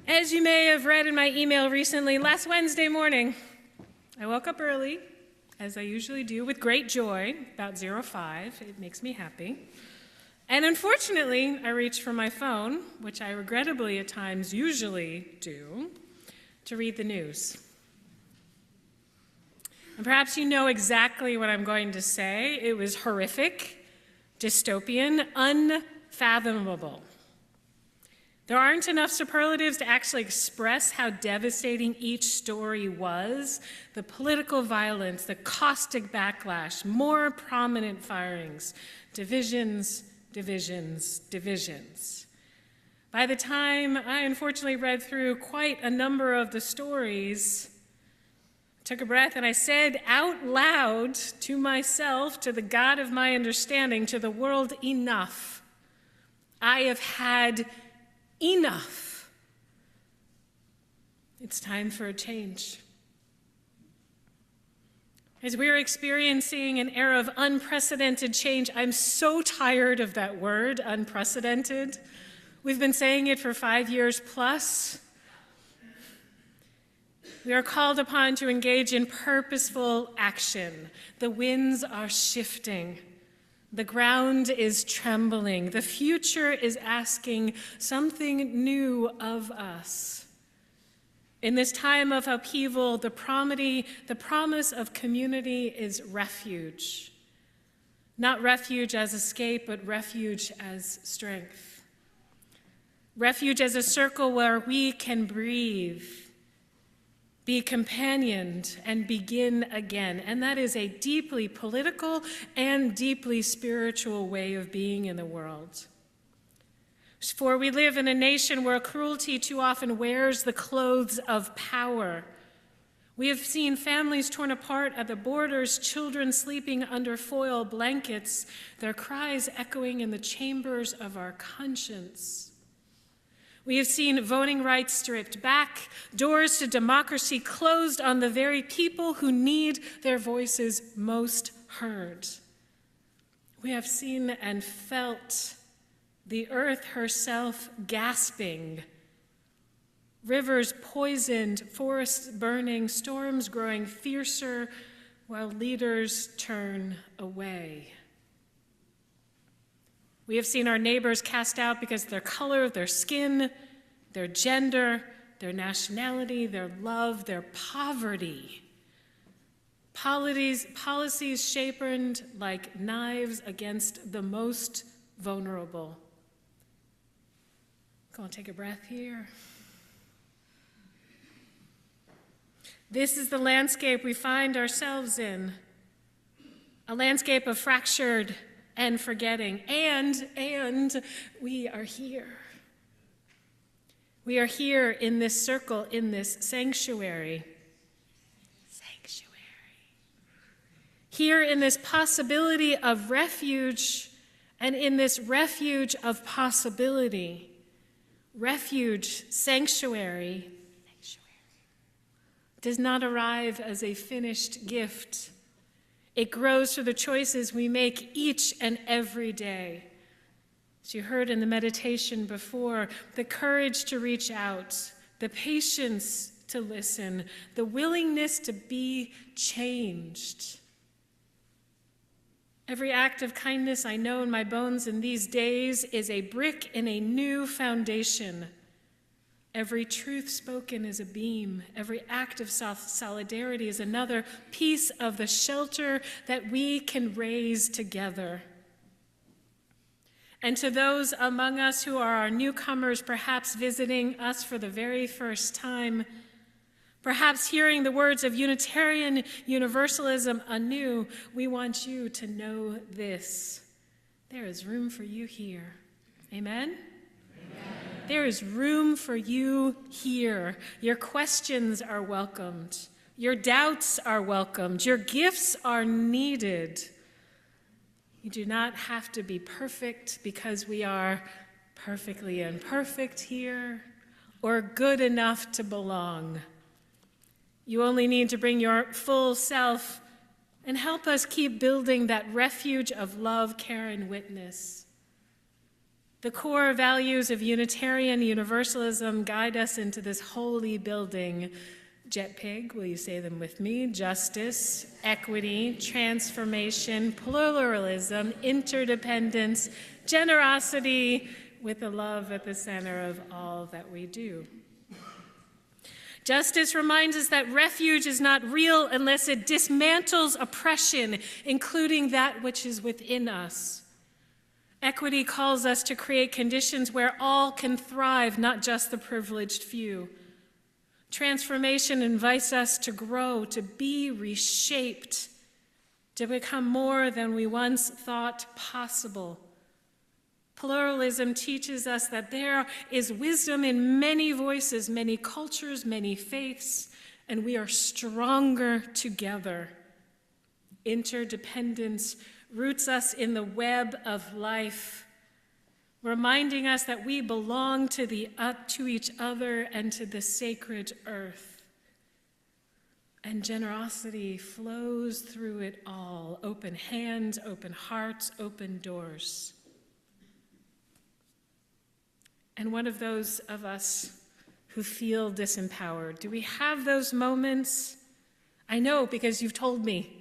As you may have read in my email recently, last Wednesday morning, I woke up early, as I usually do, with great joy, about 05. It makes me happy. And unfortunately, I reached for my phone, which I regrettably at times usually do, to read the news. And perhaps you know exactly what I'm going to say. It was horrific, dystopian, unfathomable. There aren't enough superlatives to actually express how devastating each story was. The political violence, the caustic backlash, more prominent firings, divisions. By the time I unfortunately read through quite a number of the stories, I took a breath and I said out loud to myself, to the God of my understanding, to the world, enough. I have had enough. It's time for a change. As we're experiencing an era of unprecedented change, I'm so tired of that word, unprecedented. We've been saying it for 5 years plus. We are called upon to engage in purposeful action. The winds are shifting. The ground is trembling. The future is asking something new of us. In this time of upheaval, the promise of community is refuge. Not refuge as escape, but refuge as strength. Refuge as a circle where we can breathe, be companioned, and begin again. And that is a deeply political and deeply spiritual way of being in the world. For we live in a nation where cruelty too often wears the clothes of power. We have seen families torn apart at the borders, children sleeping under foil blankets, their cries echoing in the chambers of our conscience. We have seen voting rights stripped back, doors to democracy closed on the very people who need their voices most heard. We have seen and felt the earth herself gasping, rivers poisoned, forests burning, storms growing fiercer while leaders turn away. We have seen our neighbors cast out because of their color, their skin, their gender, their nationality, their love, their poverty. Policies sharpened like knives against the most vulnerable. Go and take a breath here. This is the landscape we find ourselves in, a landscape of fractured and forgetting, and we are here. We are here in this circle, in this sanctuary. Here in this possibility of refuge, and in this refuge of possibility. Refuge, sanctuary, does not arrive as a finished gift. It grows through the choices we make each and every day. As you heard in the meditation before, the courage to reach out, the patience to listen, the willingness to be changed. Every act of kindness I know in my bones in these days is a brick in a new foundation. Every truth spoken is a beam. Every act of solidarity is another piece of the shelter that we can raise together. And to those among us who are our newcomers, perhaps visiting us for the very first time, perhaps hearing the words of Unitarian Universalism anew, we want you to know this. There is room for you here. Amen? Amen. There is room for you here. Your questions are welcomed. Your doubts are welcomed. Your gifts are needed. You do not have to be perfect because we are perfectly imperfect here, or good enough to belong. You only need to bring your full self and help us keep building that refuge of love, care, and witness. The core values of Unitarian Universalism guide us into this holy building. JETPIG, will you say them with me? Justice, equity, transformation, pluralism, interdependence, generosity, with the love at the center of all that we do. Justice reminds us that refuge is not real unless it dismantles oppression, including that which is within us. Equity calls us to create conditions where all can thrive, not just the privileged few. Transformation invites us to grow, to be reshaped, to become more than we once thought possible. Pluralism teaches us that there is wisdom in many voices, many cultures, many faiths, and we are stronger together. Interdependence roots us in the web of life, reminding us that we belong to each other and to the sacred earth. And generosity flows through it all. Open hands, open hearts, open doors. And one of those of us who feel disempowered, do we have those moments? I know, because you've told me.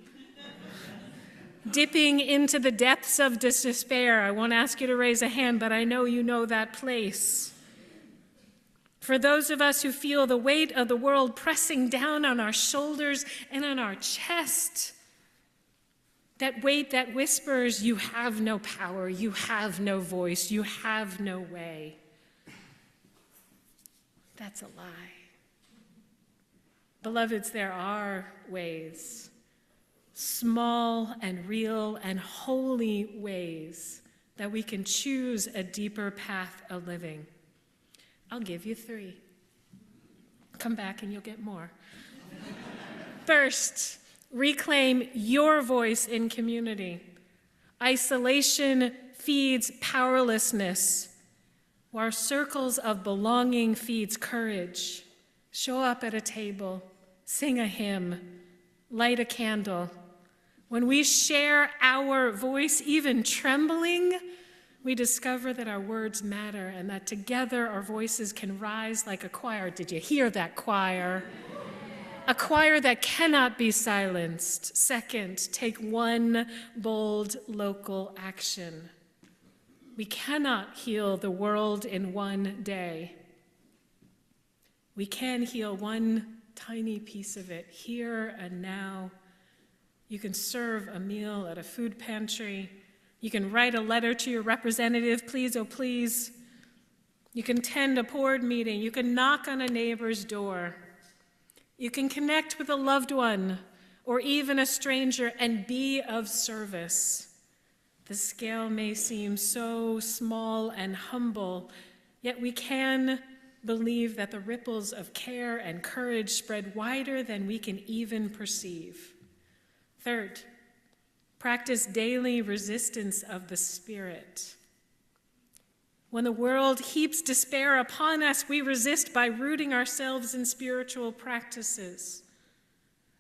Dipping into the depths of despair. I won't ask you to raise a hand, but I know you know that place. For those of us who feel the weight of the world pressing down on our shoulders and on our chest, that weight that whispers, you have no power, you have no voice, you have no way. That's a lie. Beloveds, there are ways. Small and real and holy ways that we can choose a deeper path of living. I'll give you 3. Come back and you'll get more. First, reclaim your voice in community. Isolation feeds powerlessness, while circles of belonging feeds courage. Show up at a table, sing a hymn, light a candle. When we share our voice, even trembling, we discover that our words matter and that together our voices can rise like a choir. Did you hear that, choir? A choir that cannot be silenced. Second, take one bold local action. We cannot heal the world in one day. We can heal one tiny piece of it here and now. You can serve a meal at a food pantry. You can write a letter to your representative, please, oh please. You can attend a board meeting. You can knock on a neighbor's door. You can connect with a loved one or even a stranger and be of service. The scale may seem so small and humble, yet we can believe that the ripples of care and courage spread wider than we can even perceive. Third, practice daily resistance of the Spirit. When the world heaps despair upon us, we resist by rooting ourselves in spiritual practices.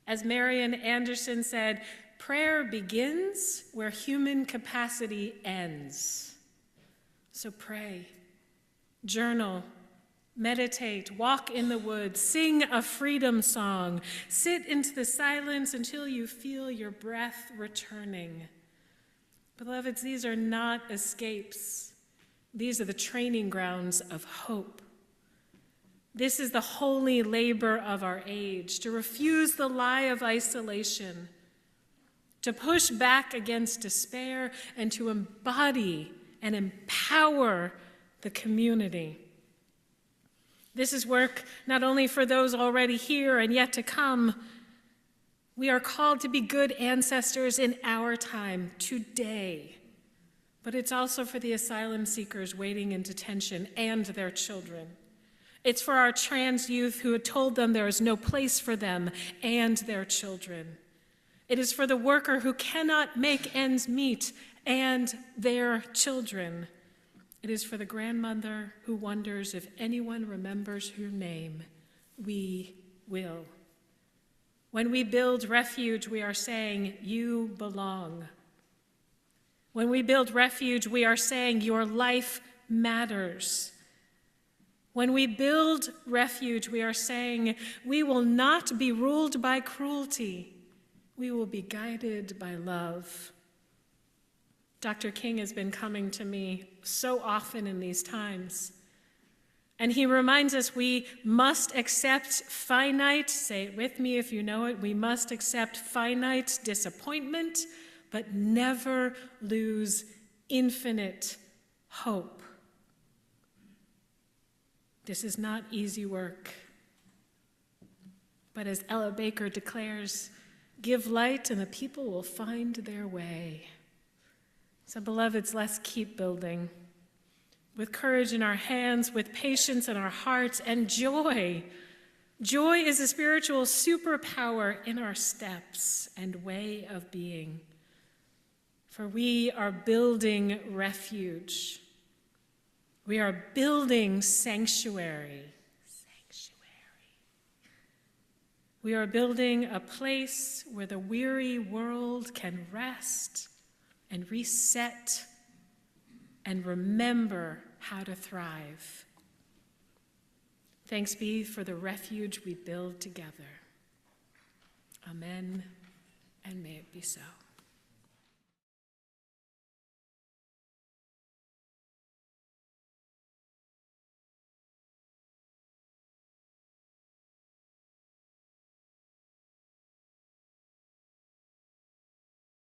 As Marian Anderson said, prayer begins where human capacity ends. So pray, journal, meditate, walk in the woods, sing a freedom song, sit into the silence until you feel your breath returning. Beloveds, these are not escapes. These are the training grounds of hope. This is the holy labor of our age, to refuse the lie of isolation, to push back against despair, and to embody and empower the community. This is work not only for those already here and yet to come. We are called to be good ancestors in our time, today. But it's also for the asylum seekers waiting in detention and their children. It's for our trans youth who had told them there is no place for them and their children. It is for the worker who cannot make ends meet and their children. It is for the grandmother who wonders if anyone remembers her name. We will. When we build refuge, we are saying, you belong. When we build refuge, we are saying, your life matters. When we build Refuge, we are saying we will not be ruled by cruelty. We will be guided by love. Dr. King has been coming to me so often in these times. And he reminds us we must accept finite, say it with me if you know it, we must accept finite disappointment, but never lose infinite hope. This is not easy work. But as Ella Baker declares, give light and the people will find their way. So beloveds, let's keep building with courage in our hands, with patience in our hearts, and joy. Joy is a spiritual superpower in our steps and way of being. For we are building refuge. We are building sanctuary. We are building a place where the weary world can rest and reset and remember how to thrive. Thanks be for the refuge we build together. Amen, and may it be so.